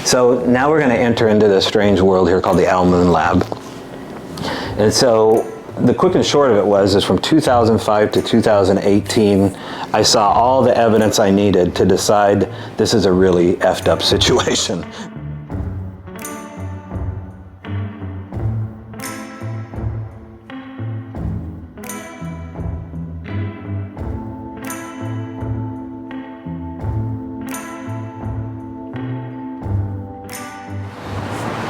So now we're going to enter into this strange world here called the Owl Moon Lab. And so the quick and short of it is from 2005 to 2018, I saw all the evidence I needed to decide this is a really effed up situation.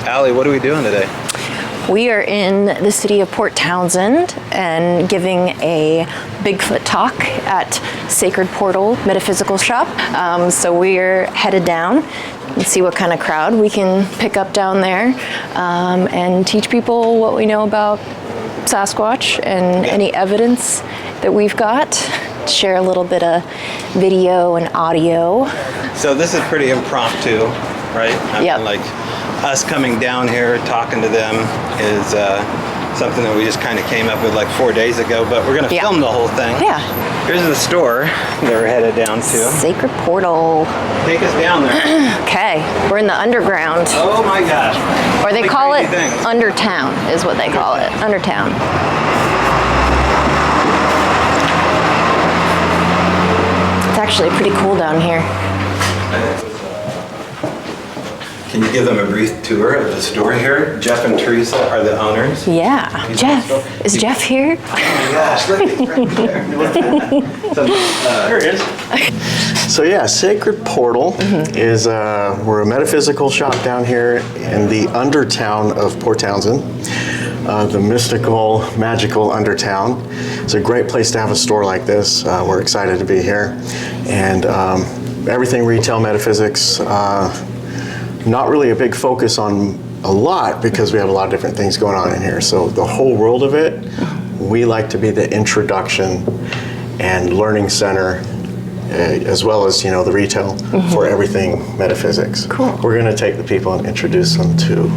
Allie, what are we doing today? We are in the city of Port Townsend and giving a Bigfoot talk at Sacred Portal Metaphysical Shop. So we're headed down and see what kind of crowd we can pick up down there and teach people what we know about Sasquatch and any evidence that we've got. Share a little bit of video and audio. So this is pretty impromptu, right? Yep. Like us coming down here, talking to them is something that we just kind of came up with like 4 days ago, but we're going to film the whole thing. Yeah. Here's the store that we're headed down to. Sacred Portal. Take us down there. Okay, we're in the underground. Oh my gosh. Or they Like call it crazy things. Undertown is what they call it. Undertown. It's actually pretty cool down here. Can you give them a brief tour of the store here? Jeff and Teresa are the owners. Yeah. Jeff. Is Jeff here? Oh my gosh, look, he's right there. So, here it is. So yeah, Sacred Portal is, we're a metaphysical shop down here in the undertown of Port Townsend. The mystical, magical undertown. It's a great place to have a store like this. We're excited to be here. And everything retail metaphysics, not really a big focus on a lot because we have a lot of different things going on in here. So the whole world of it, we like to be the introduction and learning center, as well as, you know, the retail for everything metaphysics. Cool. We're going to take the people and introduce them to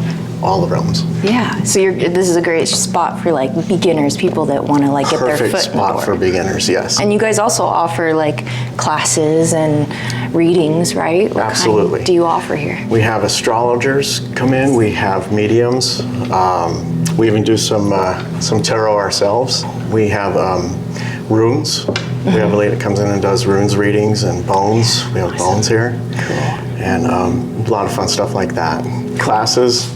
all the realms. Yeah. So this is a great spot for like beginners, people that want to like get their foot in the door. Perfect spot for beginners, yes. And you guys also offer like classes and readings, right? What Absolutely. kind do you offer here? We have astrologers come in. We have mediums. We even do some tarot ourselves. We have runes. We have a lady that comes in and does runes readings and bones. We have bones here. Cool. And a lot of fun stuff like that. Classes,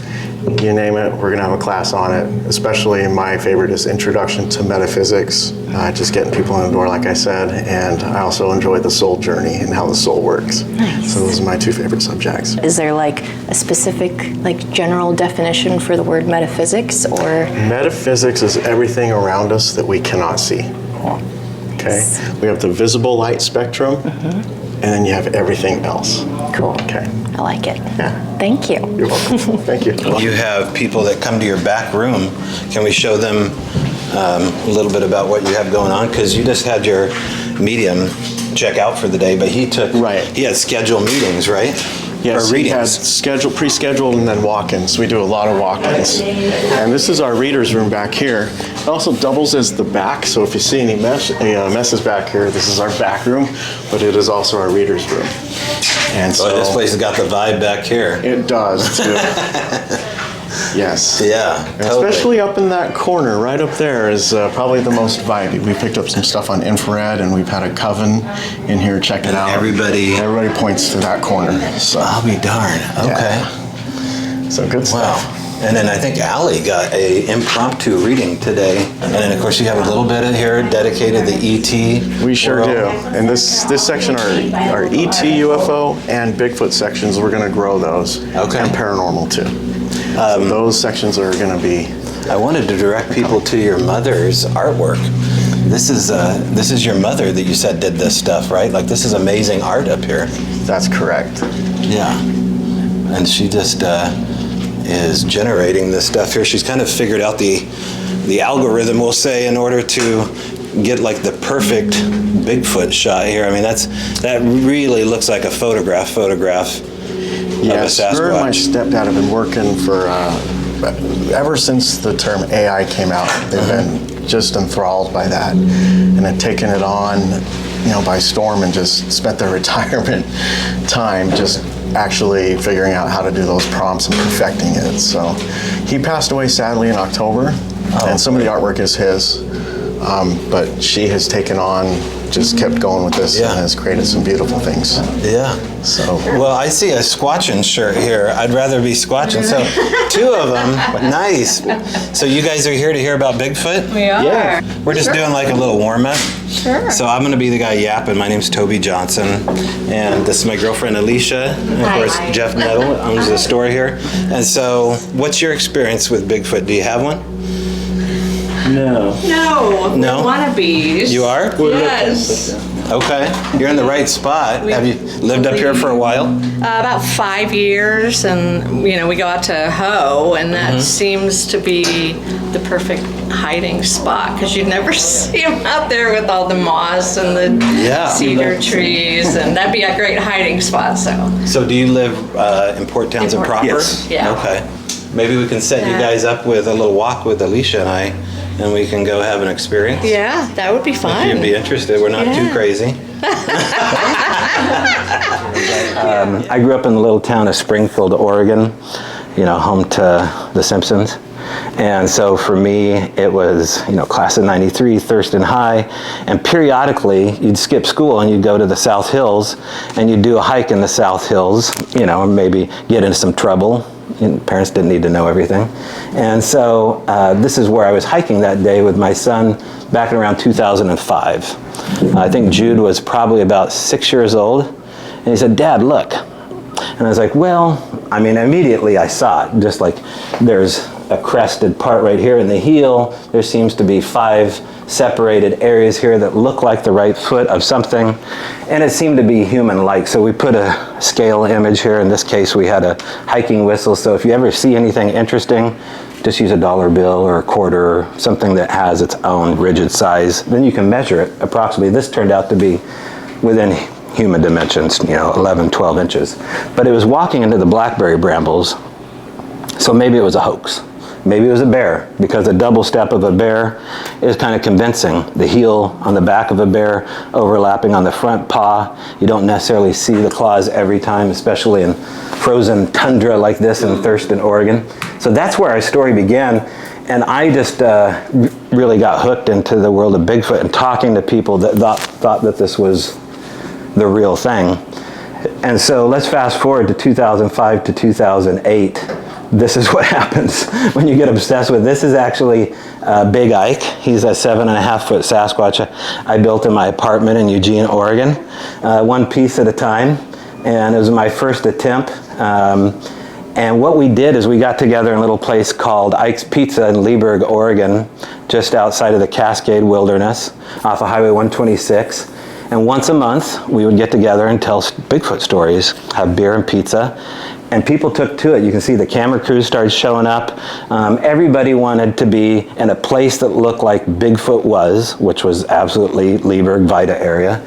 you name it, we're going to have a class on it. Especially my favorite is Introduction to Metaphysics. Just getting people in the door, like I said. And I also enjoy the soul journey and how the soul works. Nice. So those are my two favorite subjects. Is there like a specific like general definition for the word metaphysics or? Metaphysics is everything around us that we cannot see. Okay, we have the visible light spectrum, and then you have everything else. Cool. Okay. I like it. Yeah. Thank you. You're welcome. Thank you. You have people that come to your back room. Can we show them a little bit about what you have going on? Because you just had your medium check out for the day, but he had scheduled meetings, right? Yes, or he readings. has pre-scheduled and then walk-ins. We do a lot of walk-ins. And this is our reader's room back here. It also doubles as the back, so if you see any messes back here, this is our back room, but it is also our reader's room. And so this place has got the vibe back here. It does, too. Yes. Yeah, totally. Especially up in that corner, right up there is probably the most vibey. We picked up some stuff on infrared, and we've had a coven in here check it out. Everybody points to that corner. So I'll be darned. Okay. Yeah. So good stuff. Wow. And then I think Allie got a impromptu reading today. And then of course you have a little bit in here dedicated to ET. We sure world. do. And this section are ET, UFO, and Bigfoot sections. We're going to grow those. Okay. And paranormal too. So those sections are going to be. I wanted to direct people to your mother's artwork. This is your mother that you said did this stuff, right? Like this is amazing art up here. That's correct. Yeah. And she just is generating this stuff here. She's kind of figured out the algorithm, we'll say, in order to get like the perfect Bigfoot shot here. I mean, that really looks like a photograph Yes, of a Sasquatch. her and my stepdad have been working for ever since the term AI came out. They've been just enthralled by that and have taken it on, by storm and just spent their retirement time just actually figuring out how to do those prompts and perfecting it. So he passed away sadly in October, and some of the artwork is his, but she has taken on, just kept going with this and has created some beautiful things. Yeah. So. Well, I see a Squatchin shirt here. I'd rather be Squatchin. So 2 of them, nice. So you guys are here to hear about Bigfoot? We are. Yeah. We're just doing like a little warm up. Sure. So I'm going to be the guy yapping. My name's Tobe Johnson, and this is my girlfriend Alicia. And of course, Jeff Nettle owns the store here. And so, what's your experience with Bigfoot? Do you have one? No. No? Wannabes. You are? Yes. Okay. You're in the right spot. Have you lived up here for a while? About 5 years, and we go out to hoe, and that seems to be the perfect hiding spot because you never see them out there with all the moss and the cedar trees, and that'd be a great hiding spot. So do you live in Port Townsend Port- proper? Yes. Yeah. Okay. Maybe we can set you guys up with a little walk with Alicia and I, and we can go have an experience. Yeah, that would be fun. If you'd be interested, we're not too crazy. I grew up in the little town of Springfield, Oregon, home to The Simpsons. And so for me, it was, class of 93, Thurston High, and periodically you'd skip school and you'd go to the South Hills and you'd do a hike in the South Hills, and maybe get into some trouble. Parents didn't need to know everything. And so this is where I was hiking that day with my son back in around 2005. I think Jude was probably about 6 years old. And he said, "Dad, look." And I was like, well, immediately I saw it. Just like there's a crested part right here in the heel. There seems to be 5 separated areas here that look like the right foot of something, and it seemed to be human-like. So we put a scale image here. In this case, we had a hiking whistle. So if you ever see anything interesting, just use a $1 bill or a quarter or something that has its own rigid size. Then you can measure it approximately. This turned out to be within human dimensions, 11, 12 inches. But it was walking into the blackberry brambles, so maybe it was a hoax. Maybe it was a bear, because the double step of a bear is kind of convincing. The heel on the back of a bear overlapping on the front paw. You don't necessarily see the claws every time, especially in frozen tundra like this in Thurston, Oregon. So that's where our story began. And I just really got hooked into the world of Bigfoot and talking to people that thought that this was the real thing. And so let's fast forward to 2005 to 2008. This is what happens when you get obsessed with. This is actually Big Ike. He's a 7.5-foot Sasquatch I built in my apartment in Eugene, Oregon, one piece at a time. And it was my first attempt. And what we did is we got together in a little place called Ike's Pizza in Leesburg, Oregon, just outside of the Cascade Wilderness, off of Highway 126. And once a month, we would get together and tell Bigfoot stories, have beer and pizza. And people took to it. You can see the camera crews started showing up. Everybody wanted to be in a place that looked like Bigfoot was, which was absolutely Leesburg, Vida area.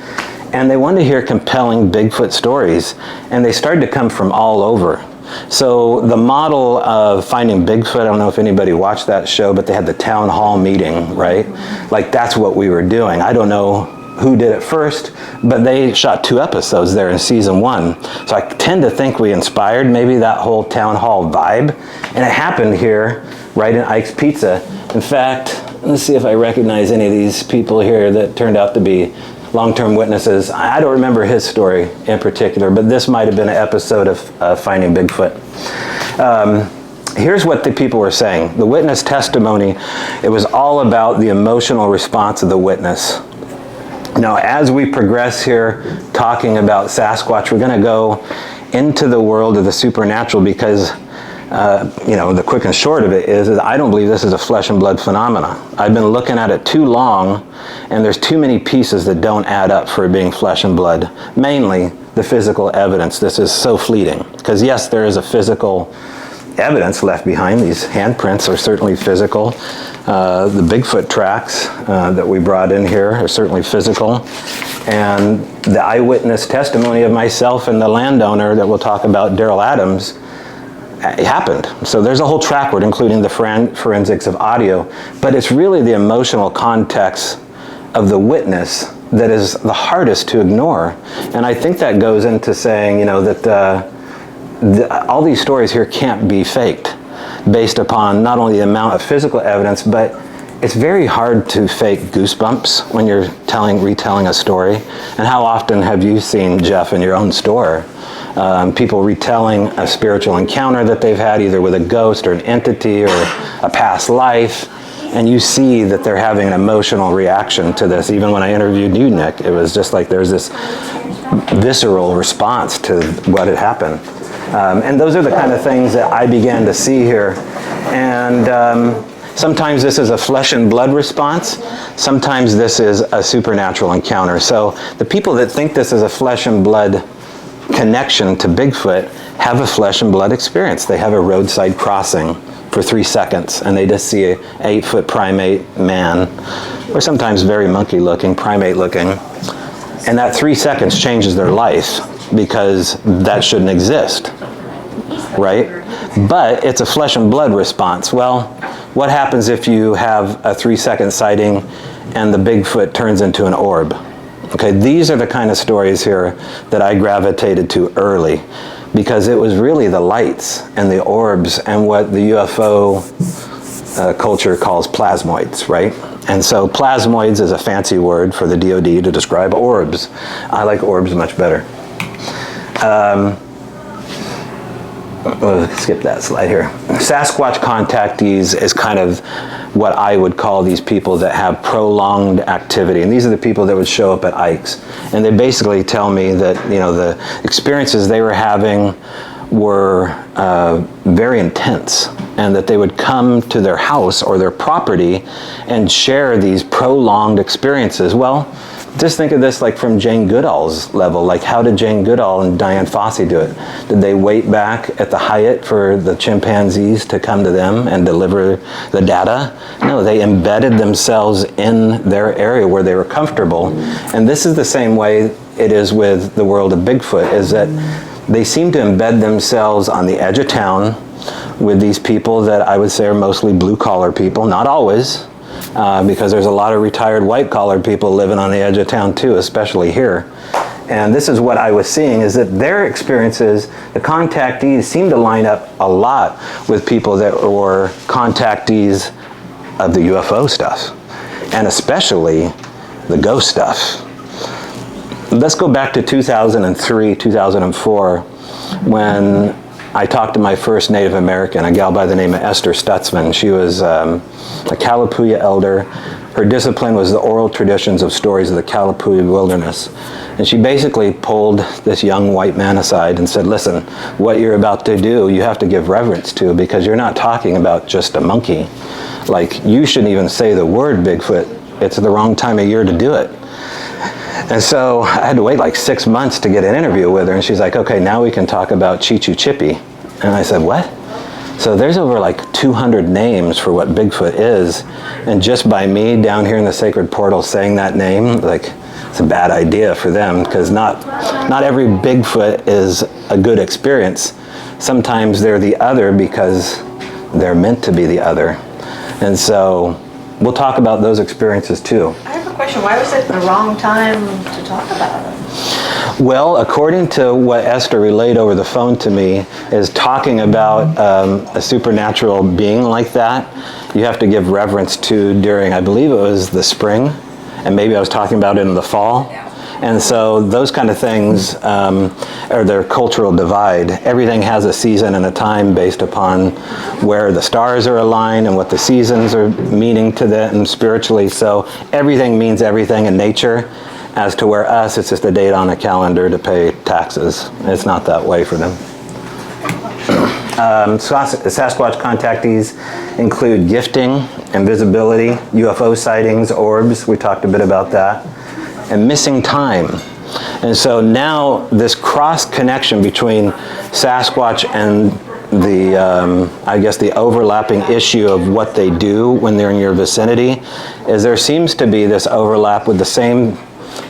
And they wanted to hear compelling Bigfoot stories. And they started to come from all over. So the model of finding Bigfoot, I don't know if anybody watched that show, but they had the town hall meeting, right? Like that's what we were doing. I don't know who did it first, but they shot 2 episodes there in season 1. So I tend to think we inspired maybe that whole town hall vibe. And it happened here, right in Ike's Pizza. In fact, let's see if I recognize any of these people here that turned out to be long-term witnesses. I don't remember his story in particular, but this might have been an episode of Finding Bigfoot. Here's what the people were saying. The witness testimony, it was all about the emotional response of the witness. Now, as we progress here talking about Sasquatch, we're going to go into the world of the supernatural because, the quick and short of it is I don't believe this is a flesh and blood phenomena. I've been looking at it too long, and there's too many pieces that don't add up for it being flesh and blood. Mainly the physical evidence. This is so fleeting. Because yes, there is a physical evidence left behind. These handprints are certainly physical. The Bigfoot tracks that we brought in here are certainly physical. And the eyewitness testimony of myself and the landowner that we'll talk about, Daryl Adams, it happened. So there's a whole track record, including the forensics of audio. But it's really the emotional context of the witness that is the hardest to ignore. And I think that goes into saying, that all these stories here can't be faked based upon not only the amount of physical evidence, but it's very hard to fake goosebumps when you're retelling a story. And how often have you seen, Jeff, in your own store, people retelling a spiritual encounter that they've had either with a ghost or an entity or a past life, and you see that they're having an emotional reaction to this. Even when I interviewed you, Nick, it was just like there's this visceral response to what had happened. And those are the kind of things that I began to see here. And sometimes this is a flesh and blood response. Sometimes this is a supernatural encounter. So the people that think this is a flesh and blood connection to Bigfoot have a flesh and blood experience. They have a roadside crossing for 3 seconds, and they just see an 8-foot primate man, or sometimes very monkey looking, primate looking. And that 3 seconds changes their life because that shouldn't exist, right? But it's a flesh and blood response. Well, what happens if you have a 3-second sighting and the Bigfoot turns into an orb? Okay, these are the kind of stories here that I gravitated to early, because it was really the lights and the orbs and what the UFO culture calls plasmoids, right? And so plasmoids is a fancy word for the DoD to describe orbs. I like orbs much better. We'll skip that slide here. Sasquatch contactees is kind of what I would call these people that have prolonged activity. And these are the people that would show up at Ike's. And they basically tell me that, you know, the experiences they were having were very intense, and that they would come to their house or their property and share these prolonged experiences. Well, just think of this like from Jane Goodall's level. Like, how did Jane Goodall and Diane Fossey do it? Did they wait back at the Hyatt for the chimpanzees to come to them and deliver the data? No, they embedded themselves in their area where they were comfortable. And this is the same way it is with the world of Bigfoot, is that they seem to embed themselves on the edge of town with these people that I would say are mostly blue-collar people, not always, because there's a lot of retired white-collar people living on the edge of town too, especially here. And this is what I was seeing, is that their experiences, the contactees, seem to line up a lot with people that were contactees of the UFO stuff, and especially the ghost stuff. Let's go back to 2003, 2004, when I talked to my first Native American, a gal by the name of Esther Stutzman. She was a Kalapuya elder. Her discipline was the oral traditions of stories of the Kalapuya wilderness. And she basically pulled this young white man aside and said, listen, what you're about to do, you have to give reverence to, because you're not talking about just a monkey. Like, you shouldn't even say the word Bigfoot. It's the wrong time of year to do it. And so I had to wait like 6 months to get an interview with her, and she's like, okay, now we can talk about Chichu Chippy. And I said, what? So there's over like 200 names for what Bigfoot is, and just by me down here in the sacred portal saying that name, like, it's a bad idea for them, because not every Bigfoot is a good experience. Sometimes they're the other because they're meant to be the other. And so we'll talk about those experiences too. I have a question. Why was it the wrong time to talk about it? Well, according to what Esther relayed over the phone to me, is talking about a supernatural being like that, you have to give reverence to during, I believe it was the spring, and maybe I was talking about it in the fall. And so those kind of things are their cultural divide. Everything has a season and a time based upon where the stars are aligned and what the seasons are meaning to them spiritually. So everything means everything in nature, as to where us, it's just a date on a calendar to pay taxes. It's not that way for them. Sasquatch contactees include gifting, invisibility, UFO sightings, orbs, we talked a bit about that, and missing time. And so now this cross connection between Sasquatch and the, I guess the overlapping issue of what they do when they're in your vicinity, is there seems to be this overlap with the same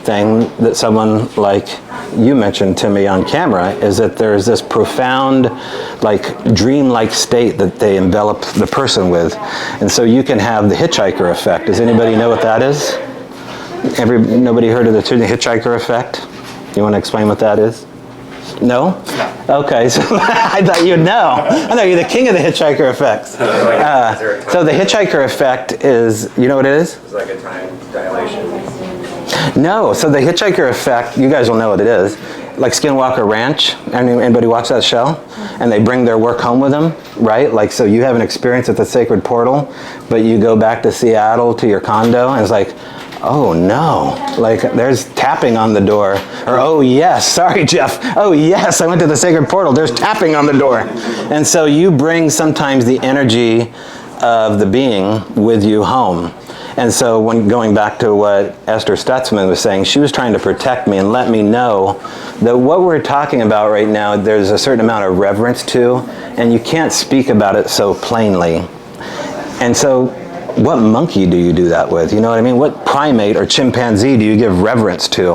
thing that someone like you mentioned to me on camera, is that there's this profound, like, dream-like state that they envelop the person with. And so you can have the hitchhiker effect. Does anybody know what that is? Nobody heard of the hitchhiker effect? You want to explain what that is? No? Okay, so I thought you'd know. I thought you're the king of the hitchhiker effects. So the hitchhiker effect is, you know what it is? It's like a time dilation. No, so the hitchhiker effect, you guys will know what it is. Like Skinwalker Ranch, anybody watch that show? And they bring their work home with them, right? Like, so you have an experience at the sacred portal, but you go back to Seattle to your condo, and it's like, oh no, like there's tapping on the door. Or, oh yes, sorry Jeff, oh yes, I went to the sacred portal, there's tapping on the door. And so you bring sometimes the energy of the being with you home. And so when going back to what Esther Stutzman was saying, she was trying to protect me and let me know that what we're talking about right now, there's a certain amount of reverence to, and you can't speak about it so plainly. And so what monkey do you do that with? You know what I mean? What primate or chimpanzee do you give reverence to?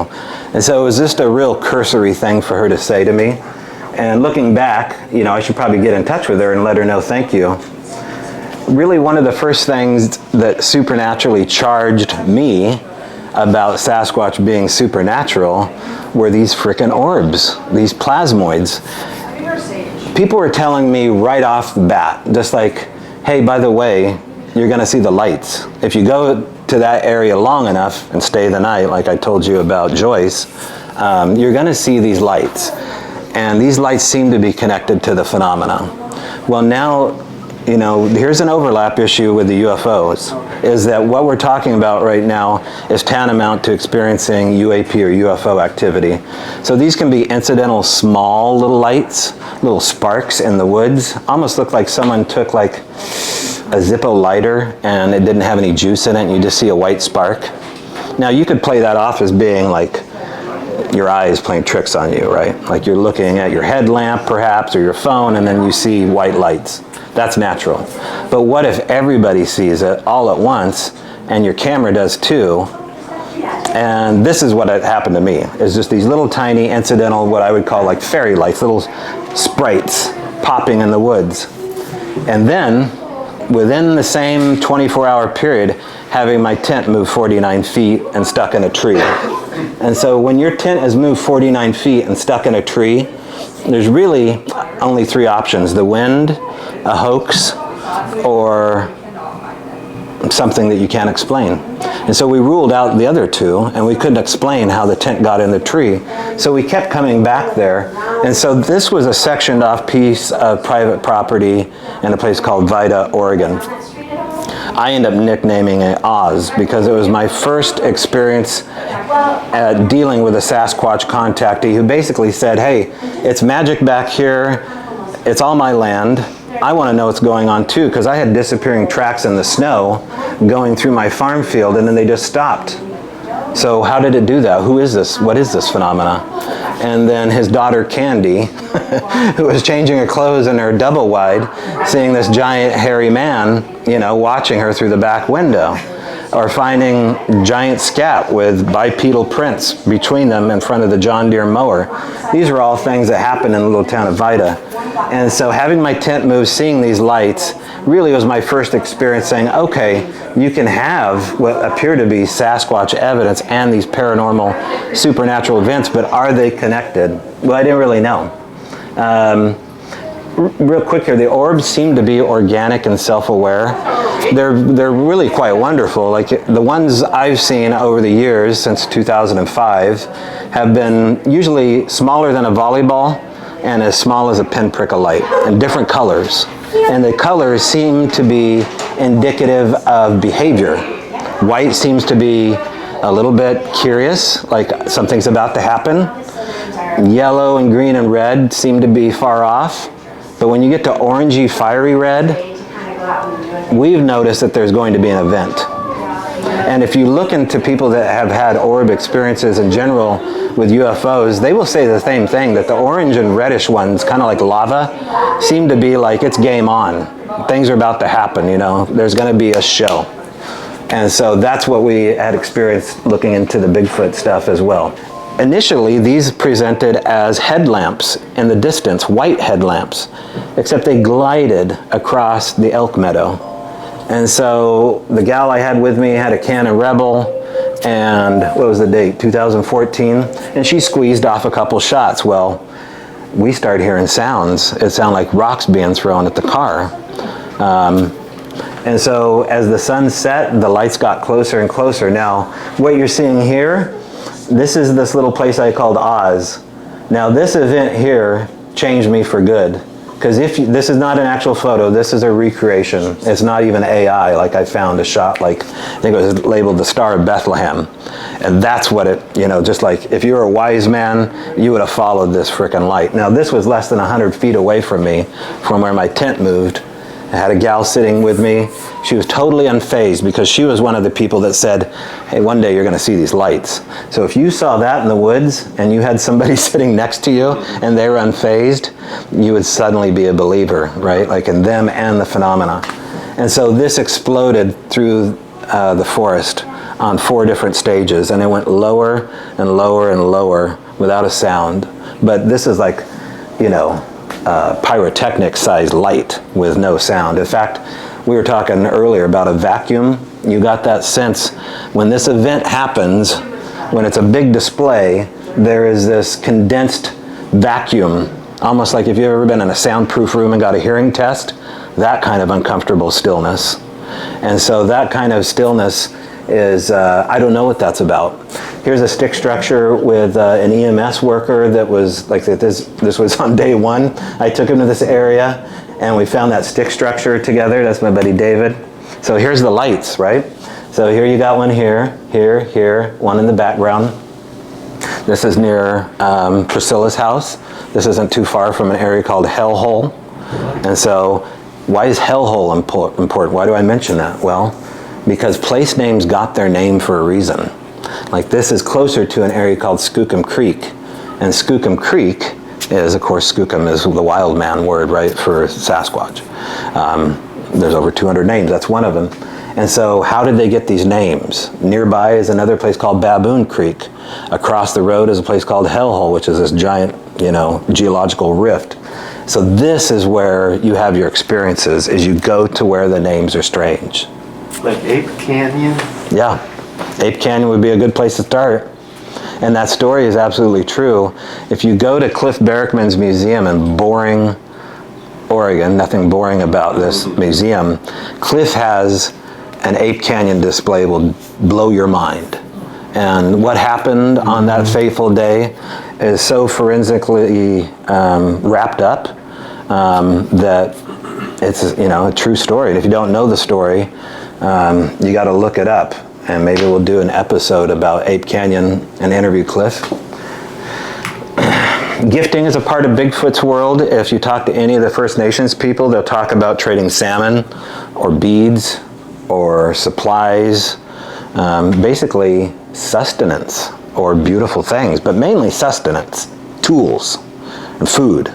And so it was just a real cursory thing for her to say to me. And looking back, you know, I should probably get in touch with her and let her know thank you. Really, one of the first things that supernaturally charged me about Sasquatch being supernatural were these frickin' orbs, these plasmoids. People were telling me right off the bat, just like, hey, by the way, you're gonna see the lights. If you go to that area long enough and stay the night, like I told you about Joyce, you're gonna see these lights. And these lights seem to be connected to the phenomena. Well, now, you know, here's an overlap issue with the UFOs, is that what we're talking about right now is tantamount to experiencing UAP or UFO activity. So these can be incidental small little lights, little sparks in the woods, almost look like someone took like a Zippo lighter and it didn't have any juice in it and you just see a white spark. Now you could play that off as being like your eyes playing tricks on you, right? Like you're looking at your headlamp perhaps or your phone and then you see white lights. That's natural. But what if everybody sees it all at once and your camera does too? And this is what had happened to me, is just these little tiny incidental, what I would call like fairy lights, little sprites popping in the woods. And then within the same 24-hour period, having my tent move 49 feet and stuck in a tree. And so when your tent is moved 49 feet and stuck in a tree, there's really only three options: the wind, a hoax, or something that you can't explain. And so we ruled out the other two, and we couldn't explain how the tent got in the tree. So we kept coming back there. And so this was a sectioned off piece of private property in a place called Vida, Oregon. I ended up nicknaming it Oz because it was my first experience at dealing with a Sasquatch contactee who basically said, hey, it's magic back here, it's all my land, I want to know what's going on too, because I had disappearing tracks in the snow going through my farm field and then they just stopped. So how did it do that? Who is this? What is this phenomena? And then his daughter Candy, who was changing her clothes in her double wide, seeing this giant hairy man, you know, watching her through the back window. Or finding giant scat with bipedal prints between them in front of the John Deere mower. These are all things that happen in the little town of Vida. And so having my tent move, seeing these lights, really was my first experience saying, okay, you can have what appear to be Sasquatch evidence and these paranormal supernatural events, but are they connected? Well, I didn't really know. Real quick here, the orbs seem to be organic and self-aware. They're really quite wonderful. Like the ones I've seen over the years since 2005 have been usually smaller than a volleyball and as small as a pinprick of light, and different colors. And the colors seem to be indicative of behavior. White seems to be a little bit curious, like something's about to happen. Yellow and green and red seem to be far off. But when you get to orangey, fiery red, we've noticed that there's going to be an event. And if you look into people that have had orb experiences in general with UFOs, they will say the same thing, that the orange and reddish ones, kind of like lava, seem to be like it's game on. Things are about to happen, you know, there's going to be a show. And so that's what we had experienced looking into the Bigfoot stuff as well. Initially, these presented as headlamps in the distance, white headlamps, except they glided across the elk meadow. And so the gal I had with me had a Canon Rebel, and what was the date, 2014, and she squeezed off a couple shots. Well, we start hearing sounds. It sounded like rocks being thrown at the car. And so as the sun set, the lights got closer and closer. Now, what you're seeing here, this is this little place I called Oz. Now, this event here changed me for good. Because this is not an actual photo, this is a recreation. It's not even AI, like I found a shot, like, I think it was labeled the Star of Bethlehem. And that's what it, just like, if you were a wise man, you would have followed this frickin' light. Now, this was less than 100 feet away from me, from where my tent moved. I had a gal sitting with me. She was totally unfazed because she was one of the people that said, hey, one day you're going to see these lights. So if you saw that in the woods and you had somebody sitting next to you and they were unfazed, you would suddenly be a believer, right? Like in them and the phenomena. And so this exploded through the forest on 4 different stages, and it went lower and lower and lower without a sound. But this is like, pyrotechnic sized light with no sound. In fact, we were talking earlier about a vacuum. You got that sense when this event happens, when it's a big display, there is this condensed vacuum, almost like if you've ever been in a soundproof room and got a hearing test, that kind of uncomfortable stillness. And so that kind of stillness is, I don't know what that's about. Here's a stick structure with an EMS worker that was like this was on day 1. I took him to this area and we found that stick structure together. That's my buddy David. So here's the lights, right? So here you got one here, here, one in the background. This is near Priscilla's house. This isn't too far from an area called Hellhole. And so why is Hellhole important? Why do I mention that? Well, because place names got their name for a reason. Like this is closer to an area called Skookum Creek. And Skookum Creek is, of course, Skookum is the wild man word, right, for Sasquatch. There's over 200 names, that's one of them. And so how did they get these names? Nearby is another place called Baboon Creek. Across the road is a place called Hellhole, which is this giant, geological rift. So this is where you have your experiences, is you go to where the names are strange. Like Ape Canyon? Yeah, Ape Canyon would be a good place to start. And that story is absolutely true. If you go to Cliff Barackman's museum in Boring, Oregon, nothing boring about this museum, Cliff has an Ape Canyon display will blow your mind. And what happened on that fateful day is so forensically wrapped up that it's a true story. And if you don't know the story, you got to look it up. And maybe we'll do an episode about Ape Canyon and interview Cliff. Gifting is a part of Bigfoot's world. If you talk to any of the First Nations people, they'll talk about trading salmon or beads or supplies, basically sustenance or beautiful things, but mainly sustenance, tools, and food.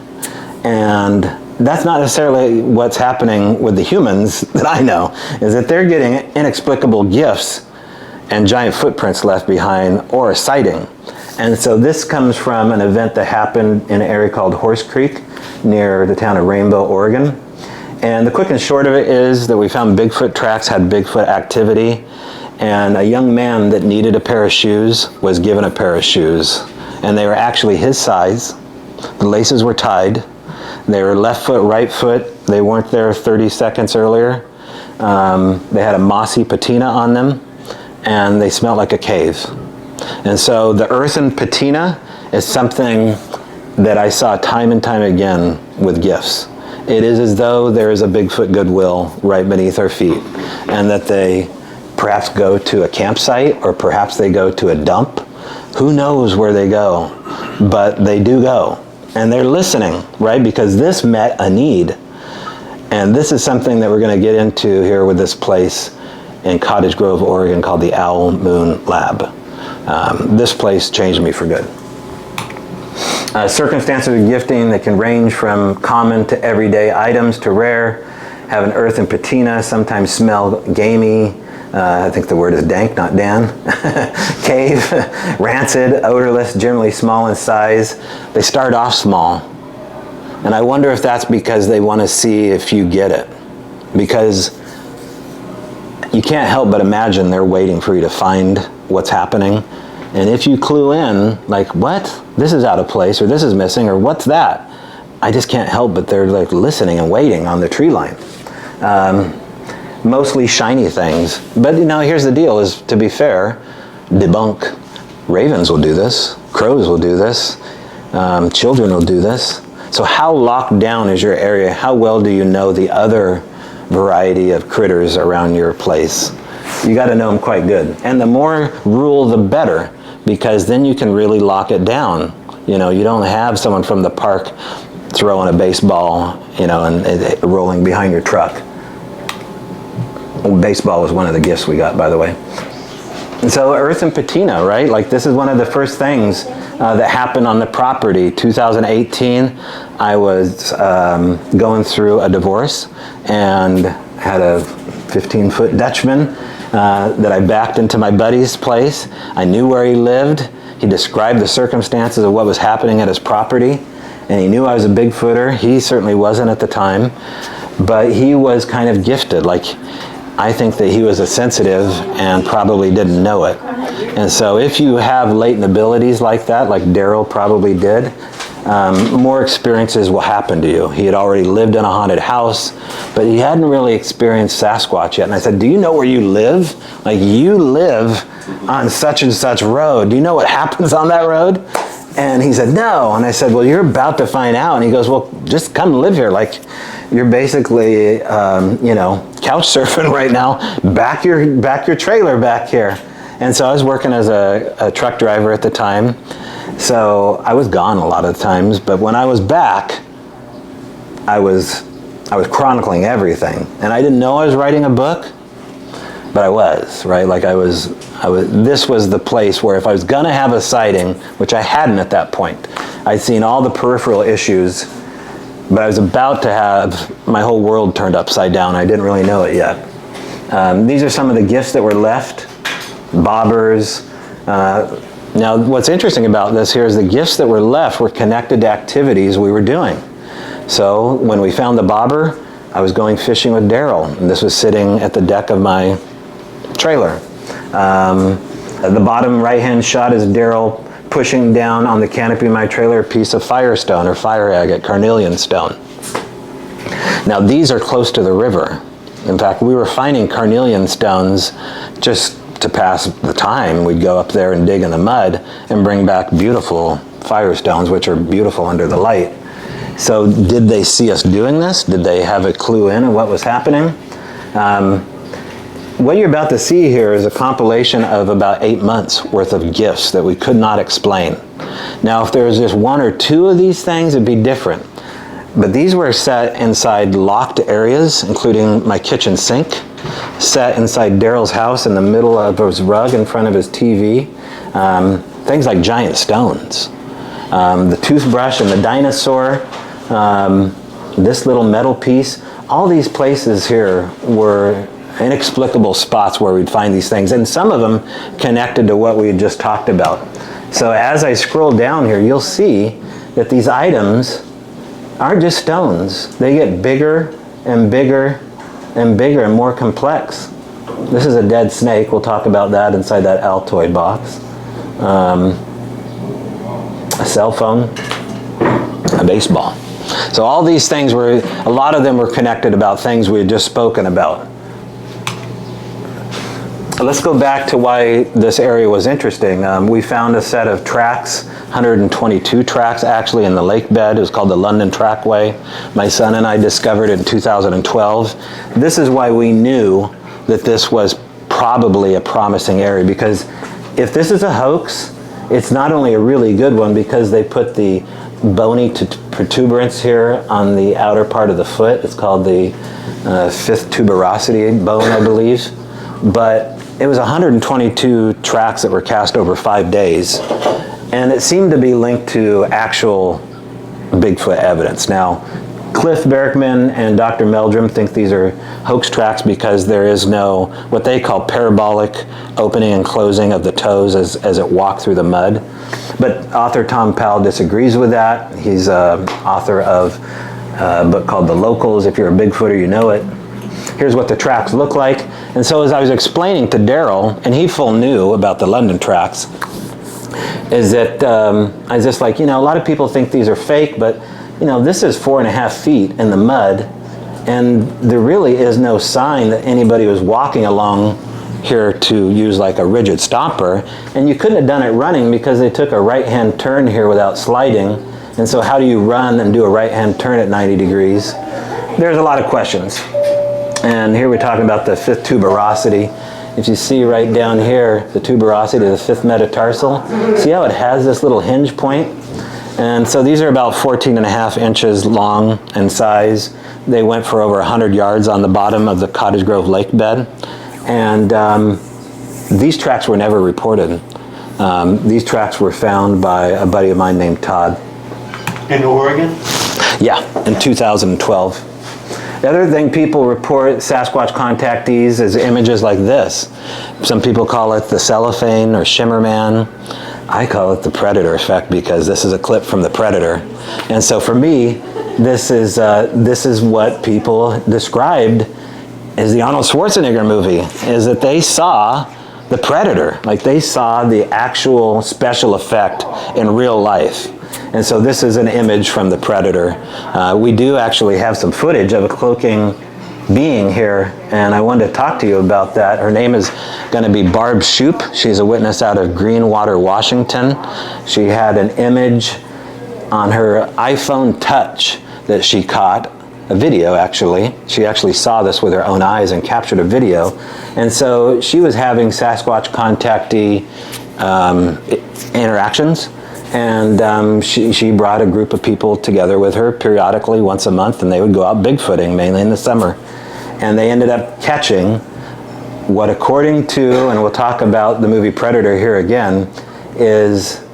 And that's not necessarily what's happening with the humans that I know, is that they're getting inexplicable gifts and giant footprints left behind or a sighting. And so this comes from an event that happened in an area called Horse Creek near the town of Rainbow, Oregon. And the quick and short of it is that we found Bigfoot tracks, had Bigfoot activity, and a young man that needed a pair of shoes was given a pair of shoes. And they were actually his size. The laces were tied. They were left foot, right foot. They weren't there 30 seconds earlier. They had a mossy patina on them, and they smelled like a cave. And so the earthen patina is something that I saw time and time again with gifts. It is as though there is a Bigfoot goodwill right beneath our feet, and that they perhaps go to a campsite or perhaps they go to a dump. Who knows where they go, but they do go. And they're listening, right? Because this met a need. And this is something that we're going to get into here with this place in Cottage Grove, Oregon, called the Owl Moon Lab. This place changed me for good. Circumstances of gifting that can range from common to everyday items to rare, have an earthen patina, sometimes smell gamey. I think the word is dank, not Dan. Cave, rancid, odorless, generally small in size. They start off small. And I wonder if that's because they want to see if you get it. Because you can't help but imagine they're waiting for you to find what's happening. And if you clue in, like, what? This is out of place, or this is missing, or what's that? I just can't help but they're like listening and waiting on the tree line. Mostly shiny things. But you know, here's the deal, is to be fair, debunk. Ravens will do this, crows will do this, children will do this. So how locked down is your area? How well do you know the other variety of critters around your place? You got to know them quite good. And the more rule, the better, because then you can really lock it down. You know, you don't have someone from the park throwing a baseball, you know, and rolling behind your truck. Baseball was one of the gifts we got, by the way. And so earth and patina, right? Like this is one of the first things that happened on the property. 2018, I was going through a divorce and had a 15-foot Dutchman that I backed into my buddy's place. I knew where he lived. He described the circumstances of what was happening at his property, and he knew I was a Bigfooter. He certainly wasn't at the time, but he was kind of gifted. Like, I think that he was a sensitive and probably didn't know it. And so if you have latent abilities like that, like Daryl probably did, more experiences will happen to you. He had already lived in a haunted house, but he hadn't really experienced Sasquatch yet. And I said, do you know where you live? Like, you live on such and such road. Do you know what happens on that road? And he said, no. And I said, well, you're about to find out. And he goes, well, just come live here. Like, you're basically, you know, couch surfing right now. Back your trailer back here. And so I was working as a truck driver at the time. So I was gone a lot of times. But when I was back, I was chronicling everything. And I didn't know I was writing a book, but I was, right? Like this was the place where if I was gonna have a sighting, which I hadn't at that point, I'd seen all the peripheral issues, but I was about to have my whole world turned upside down. I didn't really know it yet. These are some of the gifts that were left, bobbers. Now, what's interesting about this here is the gifts that were left were connected to activities we were doing. So when we found the bobber, I was going fishing with Daryl, and this was sitting at the deck of my trailer. The bottom right-hand shot is Daryl pushing down on the canopy of my trailer a piece of firestone or fire agate, carnelian stone. Now these are close to the river. In fact, we were finding carnelian stones just to pass the time. We'd go up there and dig in the mud and bring back beautiful firestones, which are beautiful under the light. So did they see us doing this? Did they have a clue in on what was happening? What you're about to see here is a compilation of about 8 months worth of gifts that we could not explain. Now, if there was just one or two of these things, it'd be different. But these were set inside locked areas, including my kitchen sink, set inside Daryl's house in the middle of his rug in front of his TV. Things like giant stones. The toothbrush and the dinosaur, this little metal piece, all these places here were inexplicable spots where we'd find these things, and some of them connected to what we had just talked about. So as I scroll down here, you'll see that these items aren't just stones. They get bigger and bigger and bigger and more complex. This is a dead snake. We'll talk about that inside that Altoid box. A cell phone, a baseball. So all these things were, a lot of them were connected about things we had just spoken about. Let's go back to why this area was interesting. We found a set of tracks, 122 tracks actually in the lake bed. It was called the London Trackway. My son and I discovered it in 2012. This is why we knew that this was probably a promising area, because if this is a hoax, it's not only a really good one because they put the bony protuberance here on the outer part of the foot. It's called the fifth tuberosity bone, I believe. But it was 122 tracks that were cast over 5 days, and it seemed to be linked to actual Bigfoot evidence. Now, Cliff Berkman and Dr. Meldrum think these are hoax tracks because there is no, what they call parabolic opening and closing of the toes as it walked through the mud. But author Tom Powell disagrees with that. He's author of a book called The Locals. If you're a Bigfooter, you know it. Here's what the tracks look like. And so as I was explaining to Daryl, and he full knew about the London tracks, is that I was just like, a lot of people think these are fake, but this is 4.5 feet in the mud, and there really is no sign that anybody was walking along here to use like a rigid stomper, and you couldn't have done it running because they took a right-hand turn here without sliding, and so how do you run and do a right-hand turn at 90 degrees? There's a lot of questions. And here we're talking about the fifth tuberosity. If you see right down here, the tuberosity, the fifth metatarsal, see how it has this little hinge point? And so these are about 14.5 inches long in size. They went for over 100 yards on the bottom of the Cottage Grove lake bed. And these tracks were never reported. These tracks were found by a buddy of mine named Todd. In Oregon? Yeah, in 2012. The other thing people report Sasquatch contactees is images like this. Some people call it the cellophane or shimmer man. I call it the predator effect because this is a clip from the Predator. And so for me, this is what people described as the Arnold Schwarzenegger movie, is that they saw the Predator, like they saw the actual special effect in real life. And so this is an image from the Predator. We do actually have some footage of a cloaking being here, and I wanted to talk to you about that. Her name is going to be Barb Shoop. She's a witness out of Greenwater, Washington. She had an image on her iPhone Touch that she caught, a video actually. She actually saw this with her own eyes and captured a video. And so she was having Sasquatch contactee interactions. And she brought a group of people together with her periodically once a month, and they would go out bigfooting, mainly in the summer. And they ended up catching what, according to, and we'll talk about the movie Predator here again, is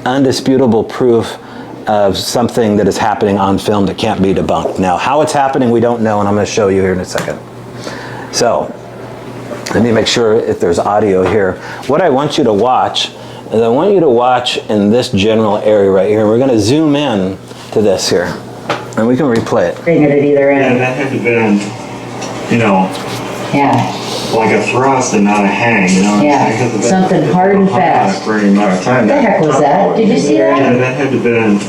undisputable proof of something that is happening on film that can't be debunked. Now, how it's happening, we don't know, and I'm going to show you here in a second. So, let me make sure if there's audio here. What I want you to watch is I want you to watch in this general area right here. We're going to zoom in to this here, and we can replay it. Bring it at either Yeah, end. that had to been, Yeah, like a thrust and not a hang, yeah. Something hard and fast. For any amount of time. What the heck was that? Did you see Yeah, that? that had to been,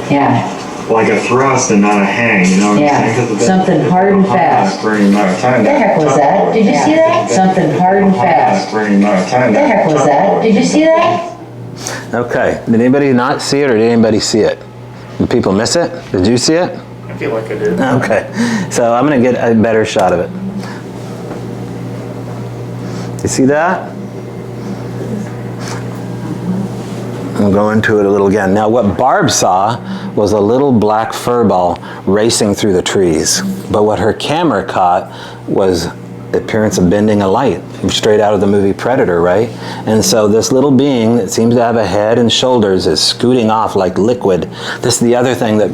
Yeah, like a thrust and not a hang, yeah. Something hard and fast. For any amount of time. What the heck was that? Did you see that? Something hard and fast. For any amount of time. What the heck was that? Did you see that? Okay, did anybody not see it, or did anybody see it? Did people miss it? Did you see it? I feel like I did. Okay, so I'm going to get a better shot of it. You see that? I'll go into it a little again. Now, what Barb saw was a little black fur ball racing through the trees. But what her camera caught was the appearance of bending a light, straight out of the movie Predator, right? And so this little being that seems to have a head and shoulders is scooting off like liquid. This is the other thing that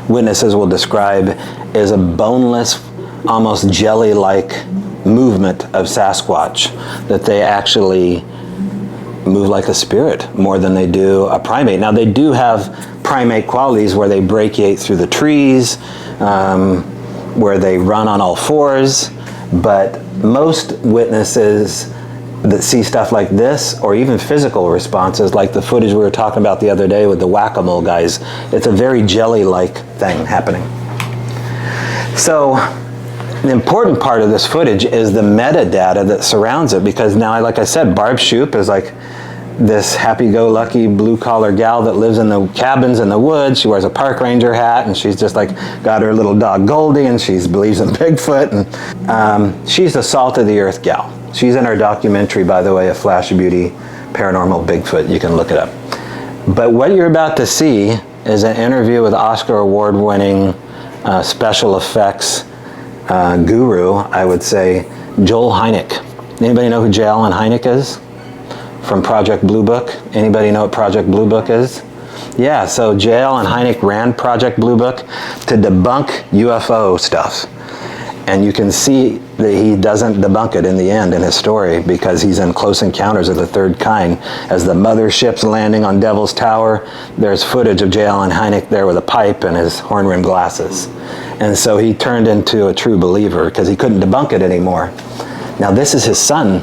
witnesses will describe is a boneless, almost jelly-like movement of Sasquatch, that they actually move like a spirit more than they do a primate. Now, they do have primate qualities where they brachiate through the trees, where they run on all fours, but most witnesses that see stuff like this, or even physical responses, like the footage we were talking about the other day with the whack-a-mole guys, it's a very jelly-like thing happening. So, the important part of this footage is the metadata that surrounds it, because now, like I said, Barb Shoop is like this happy-go-lucky blue-collar gal that lives in the cabins in the woods. She wears a park ranger hat, and she's just like got her little dog Goldie, and she believes in Bigfoot, and she's a salt-of-the-earth gal. She's in our documentary, by the way, A Flash of Beauty, Paranormal Bigfoot. You can look it up. But what you're about to see is an interview with Oscar Award-winning special effects guru, I would say, Joel Hynek. Anybody know who J. Allen Hynek is? From Project Blue Book? Anybody know what Project Blue Book is? Yeah, so J. Allen Hynek ran Project Blue Book to debunk UFO stuff. And you can see that he doesn't debunk it in the end in his story, because he's in Close Encounters of the Third Kind. As the mothership's landing on Devil's Tower, there's footage of J. Allen Hynek there with a pipe and his horn-rimmed glasses. And so he turned into a true believer because he couldn't debunk it anymore. Now, this is his son.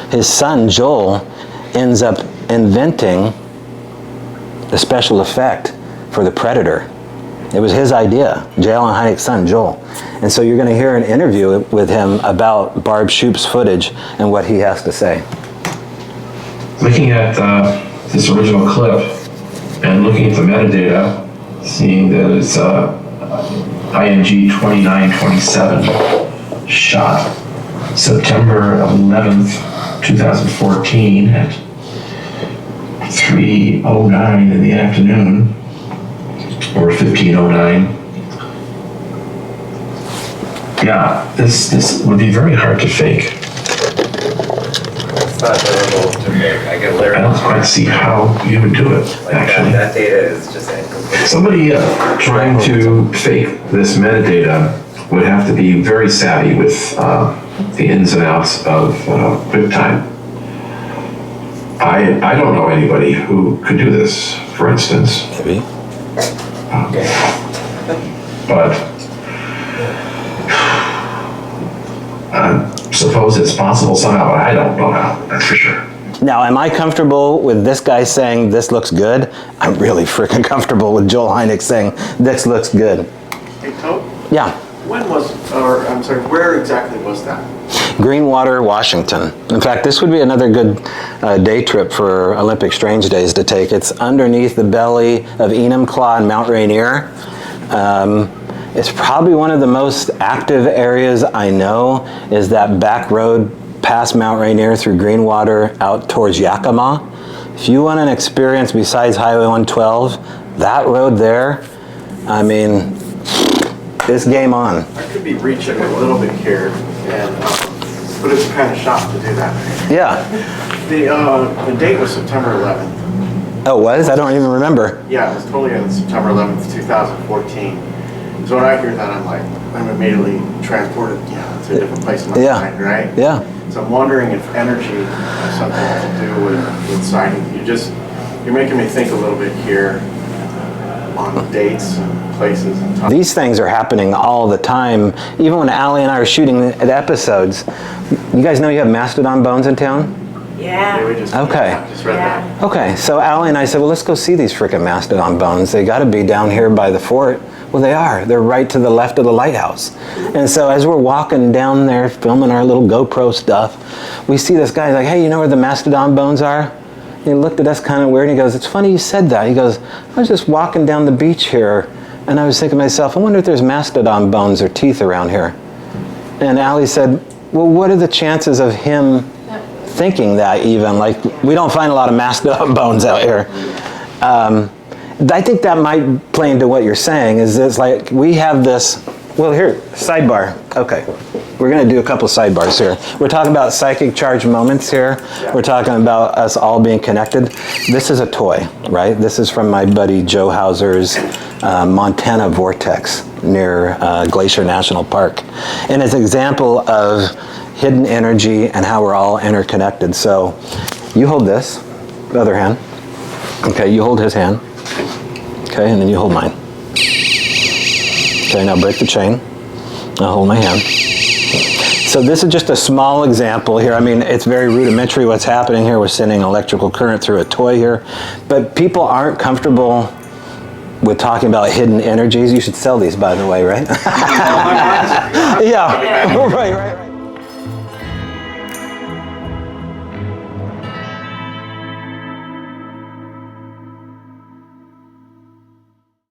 His son, Joel, ends up inventing the special effect for the Predator. It was his idea, J. Allen Hynek's son, Joel. And so you're going to hear an interview with him about Barb Shoop's footage and what he has to say. Looking at this original clip and looking at the metadata, seeing that it's ING 2927 shot September 11th, 2014 at 3:09 in the afternoon, or 15:09. Yeah, this would be very hard to fake. It's not durable to make. I can learn. I don't quite see how you would do it, Like actually. that data is just incomplete. Somebody trying to fake this metadata would have to be very savvy with the ins and outs of QuickTime. I don't know anybody who could do this, for instance. Maybe. But I suppose it's possible somehow, but I don't know how, that's for sure. Now, am I comfortable with this guy saying this looks good? I'm really freaking comfortable with Joel Hynek saying this looks good. Hey, Tobe, Yeah, when was, or I'm sorry, where exactly was that? Greenwater, Washington. In fact, this would be another good day trip for Olympic Strange Days to take. It's underneath the belly of Enumclaw and Mount Rainier. It's probably one of the most active areas I know is that back road past Mount Rainier through Greenwater out towards Yakima. If you want an experience besides Highway 112, that road there, I mean, it's game on. I could be reaching a little bit here, and but it's kind of shot to do that. Yeah. The date was September 11th. Oh, it was? I don't even remember. Yeah, it was totally on September 11th, 2014. So when I hear that, I'm immediately transported, to a different place in my mind, right? Yeah. So I'm wondering if energy has something to do with sightings. You're making me think a little bit here on dates and places and times. These things are happening all the time. Even when Allie and I are shooting the episodes, you guys know you have mastodon bones in town? Yeah, we just read that. Okay, so Allie and I said, well, let's go see these frickin' mastodon bones. They gotta be down here by the fort. Well, they are. They're right to the left of the lighthouse. And so as we're walking down there, filming our little GoPro stuff, we see this guy like, hey, you know where the mastodon bones are? And he looked at us kind of weird, and he goes, it's funny you said that. He goes, I was just walking down the beach here, and I was thinking to myself, I wonder if there's mastodon bones or teeth around here. And Allie said, well, what are the chances of him thinking that even? Like, we don't find a lot of mastodon bones out here. I think that might play into what you're saying, is it's like, we have this, well, here, sidebar. Okay, we're gonna do a couple sidebars here. We're talking about psychic charged moments here. We're talking about us all being connected. This is a toy, right? This is from my buddy Joe Hauser's Montana Vortex near Glacier National Park. And it's an example of hidden energy and how we're all interconnected. So you hold this, the other hand. Okay, you hold his hand. Okay, and then you hold mine. Okay, now break the chain. I'll hold my hand. So this is just a small example here. I mean, it's very rudimentary what's happening here. We're sending electrical current through a toy here. But people aren't comfortable with talking about hidden energies. You should sell these, by the way, right? Yeah, right.